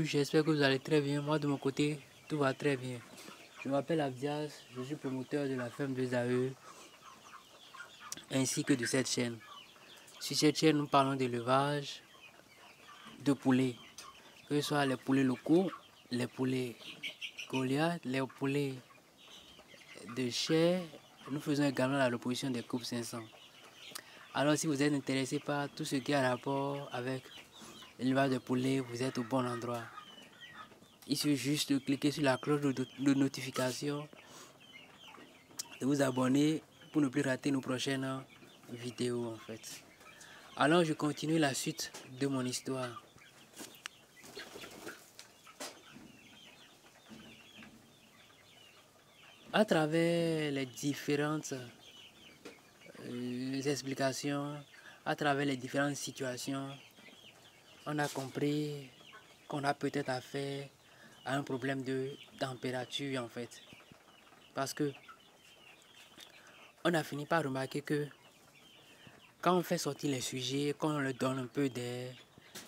J'espère que vous allez très bien. Moi, de mon côté, tout va très bien. Je m'appelle Abdias, je suis promoteur de la ferme de Zahe ainsi que de cette chaîne. Sur cette chaîne, nous parlons d'élevage de poulets, que ce soit les poulets locaux, les poulets Goliath, les poulets de chair. Nous faisons également la reproduction des coupes 500. Alors, si vous êtes intéressé par tout ce qui a rapport avec l'élevage de poulets, vous êtes au bon endroit. Il suffit juste de cliquer sur la cloche de notification, de vous abonner pour ne plus rater nos prochaines vidéos en fait. Alors je continue la suite de mon histoire. À travers les différentes explications, à travers les différentes situations, on a compris qu'on a peut-être affaire à un problème de température en fait. Parce que on a fini par remarquer que quand on fait sortir les sujets, quand on leur donne un peu d'air,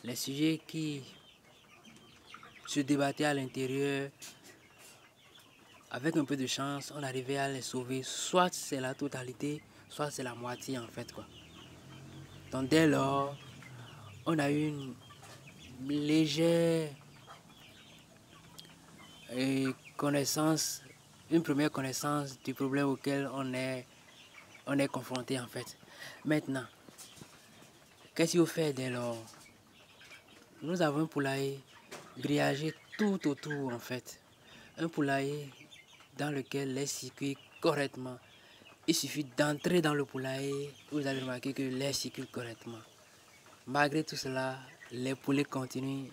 les sujets qui se débattaient à l'intérieur, avec un peu de chance, on arrivait à les sauver. Soit c'est la totalité, soit c'est la moitié en fait quoi. Donc dès lors, on a eu une légère connaissance, une première connaissance du problème auquel on est confronté en fait. Maintenant, qu'est-ce qu'il faut faire dès lors? Nous avons un poulailler grillagé tout autour en fait. Un poulailler dans lequel l'air circule correctement. Il suffit d'entrer dans le poulailler, vous allez remarquer que l'air circule correctement. Malgré tout cela, les poulets continuent.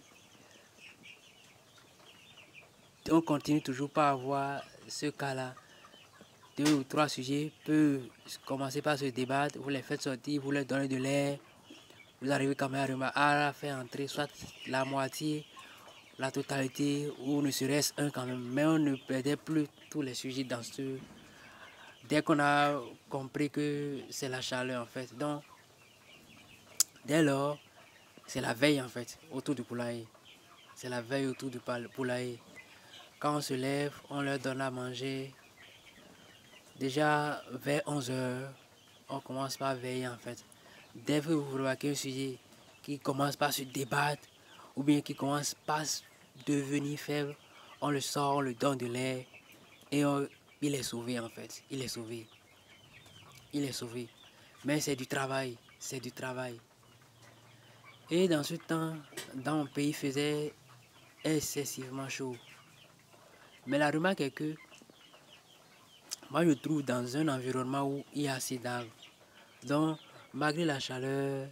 On continue toujours pas à avoir ce cas-là. 2 ou 3 sujets peuvent commencer par se débattre, vous les faites sortir, vous leur donnez de l'air. Vous arrivez quand même à faire entrer soit la moitié, la totalité, ou ne serait-ce un quand même. Mais on ne perdait plus tous les sujets dans ce... Dès qu'on a compris que c'est la chaleur en fait. Donc, dès lors, c'est la veille en fait, autour du poulailler. C'est la veille autour du poulailler. Quand on se lève, on leur donne à manger. Déjà vers 11 h, on commence par veiller en fait. Dès que vous remarquez un sujet qui commence par se débattre, ou bien qui commence par devenir faible, on le sort, on le donne de l'air, et il est sauvé en fait. Il est sauvé. Il est sauvé. Mais c'est du travail, c'est du travail. Et dans ce temps, dans mon pays, il faisait excessivement chaud. Mais la remarque est que moi je trouve dans un environnement où il y a assez d'arbres. Donc, malgré la chaleur,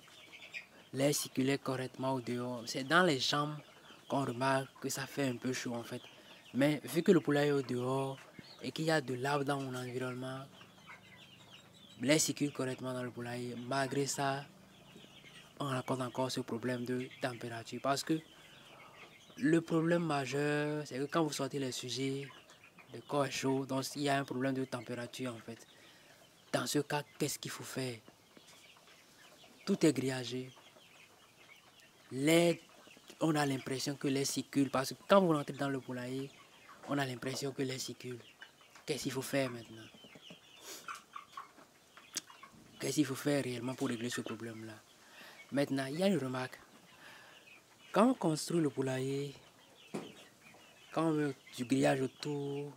l'air circulait correctement au dehors. C'est dans les chambres qu'on remarque que ça fait un peu chaud en fait. Mais vu que le poulailler est au dehors et qu'il y a de l'arbre dans mon environnement, l'air circule correctement dans le poulailler. Malgré ça, on rencontre encore ce problème de température. Parce que le problème majeur, c'est que quand vous sortez les sujets, le corps est chaud, donc il y a un problème de température en fait. Dans ce cas, qu'est-ce qu'il faut faire? Tout est grillagé. L'air, on a l'impression que l'air circule. Parce que quand vous rentrez dans le poulailler, on a l'impression que l'air circule. Qu'est-ce qu'il faut faire maintenant? Qu'est-ce qu'il faut faire réellement pour régler ce problème-là? Maintenant, il y a une remarque. Quand on construit le poulailler, quand on met du grillage autour,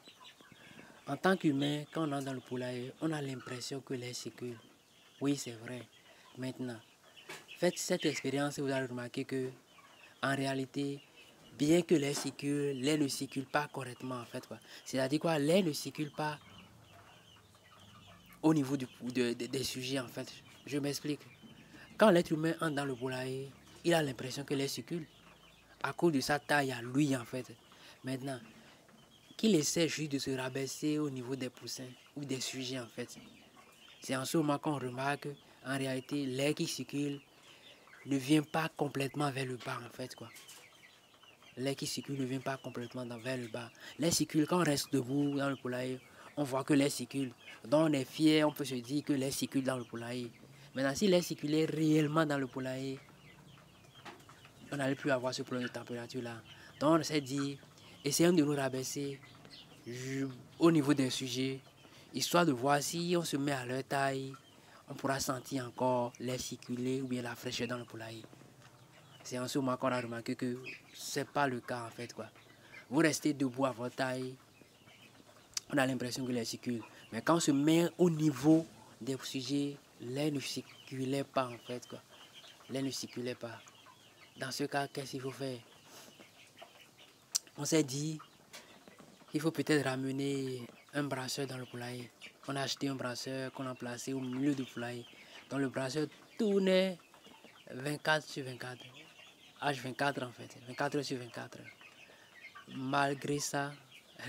en tant qu'humain, quand on entre dans le poulailler, on a l'impression que l'air circule. Oui, c'est vrai. Maintenant, faites cette expérience et vous allez remarquer que, en réalité, bien que l'air circule, l'air ne circule pas correctement en fait. C'est-à-dire quoi? L'air ne circule pas au niveau des sujets en fait. Je m'explique. Quand l'être humain entre dans le poulailler, il a l'impression que l'air circule à cause de sa taille à lui en fait. Maintenant, qu'il essaie juste de se rabaisser au niveau des poussins ou des sujets en fait. C'est en ce moment qu'on remarque en réalité l'air qui circule ne vient pas complètement vers le bas en fait quoi. L'air qui circule ne vient pas complètement vers le bas. L'air circule quand on reste debout dans le poulailler, on voit que l'air circule. Donc on est fier, on peut se dire que l'air circule dans le poulailler. Maintenant si l'air circulait réellement dans le poulailler, on n'allait plus avoir ce problème de température là. Donc on s'est dit, essayons de nous rabaisser au niveau des sujets, histoire de voir si on se met à leur taille, on pourra sentir encore l'air circuler ou bien la fraîcheur dans le poulailler. C'est en ce moment qu'on a remarqué que c'est pas le cas en fait quoi. Vous restez debout à votre taille, on a l'impression que l'air circule. Mais quand on se met au niveau des sujets, l'air ne circulait pas en fait quoi. L'air ne circulait pas. Dans ce cas, qu'est-ce qu'il faut faire? On s'est dit qu'il faut peut-être ramener un brasseur dans le poulailler. On a acheté un brasseur qu'on a placé au milieu du poulailler. Donc le brasseur tournait 24/24. H24 en fait, 24h/24. Malgré ça,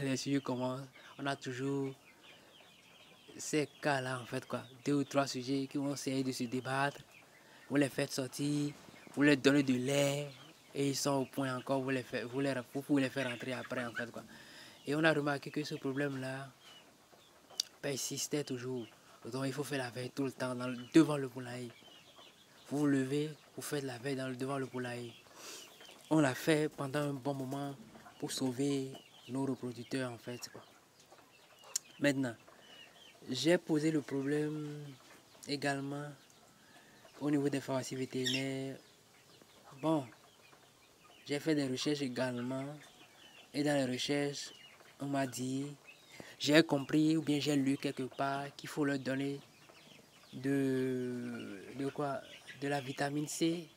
les sujets commencent. On a toujours ces cas-là en fait quoi. 2 ou 3 sujets qui vont essayer de se débattre. Vous les faites sortir, vous leur donnez de l'air et ils sont au point encore, vous pouvez les faire rentrer après en fait quoi. Et on a remarqué que ce problème-là persistait toujours. Donc il faut faire la veille tout le temps devant le poulailler. Vous vous levez, vous faites la veille devant le poulailler. On l'a fait pendant un bon moment pour sauver nos reproducteurs en fait quoi. Maintenant, j'ai posé le problème également au niveau des pharmacies vétérinaires. Bon, j'ai fait des recherches également. Et dans les recherches, on m'a dit, j'ai compris ou bien j'ai lu quelque part qu'il faut leur donner de la vitamine C.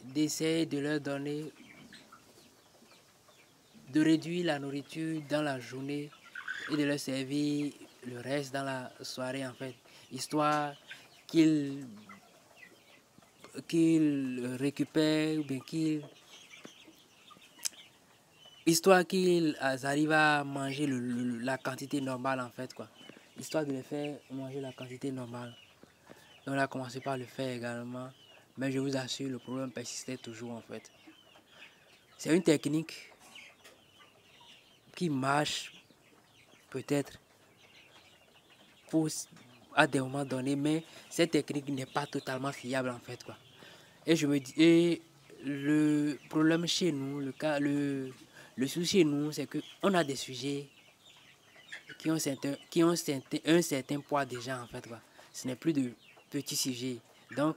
D'essayer de leur donner, de réduire la nourriture dans la journée et de leur servir le reste dans la soirée en fait. Histoire qu'ils récupèrent ou bien histoire qu'ils arrivent à manger la quantité normale en fait quoi. Histoire de les faire manger la quantité normale. Donc on a commencé par le faire également. Mais je vous assure, le problème persistait toujours en fait. C'est une technique qui marche peut-être à des moments donnés, mais cette technique n'est pas totalement fiable en fait quoi. Et je me dis, et le problème chez nous, le souci chez nous, c'est qu'on a des sujets qui ont un certain poids déjà en fait quoi. Ce n'est plus de petits sujets. Donc,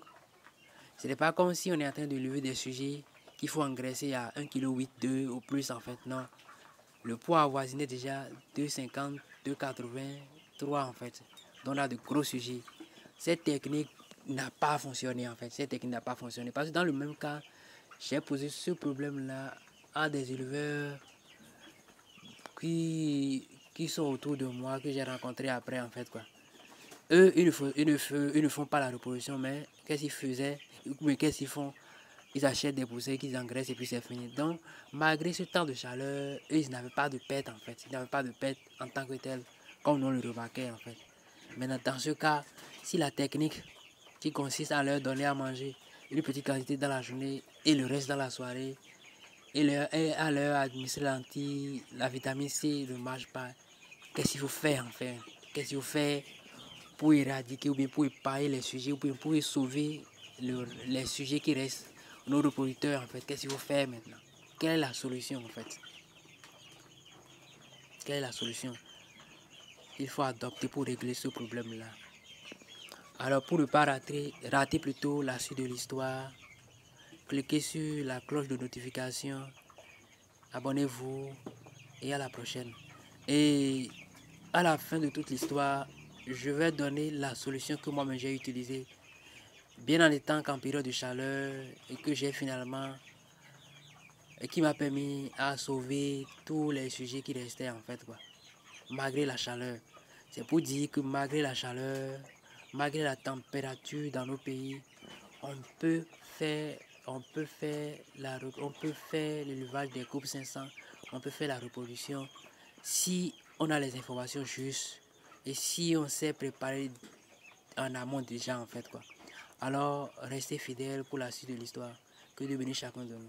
ce n'est pas comme si on est en train de lever des sujets qu'il faut engraisser à 1,8 kg, 2 ou plus en fait. Non. Le poids avoisinait déjà 2,50, 2,80, 3 en fait. Donc on a de gros sujets. Cette technique n'a pas fonctionné en fait. Cette technique n'a pas fonctionné. Parce que dans le même cas, j'ai posé ce problème-là à des éleveurs qui sont autour de moi, que j'ai rencontrés après en fait quoi. Eux, ils ne font pas la reproduction, mais qu'est-ce qu'ils faisaient? Mais qu'est-ce qu'ils font? Ils achètent des poussées qu'ils engraissent et puis c'est fini. Donc, malgré ce temps de chaleur, eux, ils n'avaient pas de pète en fait. Ils n'avaient pas de pète en tant que tel, comme nous le remarquait en fait. Maintenant, dans ce cas, si la technique qui consiste à leur donner à manger une petite quantité dans la journée et le reste dans la soirée, et à leur administrer la vitamine C ne marche pas, qu'est-ce qu'il faut faire en fait? Qu'est-ce qu'il faut faire pour éradiquer ou bien pour épargner les sujets ou bien pour sauver les sujets qui restent, nos reproducteurs en fait? Qu'est-ce qu'il faut faire maintenant? Quelle est la solution en fait? Quelle est la solution qu'il faut adopter pour régler ce problème-là? Alors pour ne pas rater plutôt la suite de l'histoire, cliquez sur la cloche de notification, abonnez-vous et à la prochaine. Et à la fin de toute l'histoire, je vais donner la solution que moi-même j'ai utilisée, bien en étant qu'en période de chaleur et que j'ai finalement, et qui m'a permis à sauver tous les sujets qui restaient en fait quoi, malgré la chaleur. C'est pour dire que malgré la chaleur, malgré la température dans nos pays, on peut faire l'élevage des couples 500, on peut faire la reproduction si on a les informations justes et si on s'est préparé en amont déjà en fait quoi. Alors restez fidèles pour la suite de l'histoire. Que Dieu bénisse chacun de nous.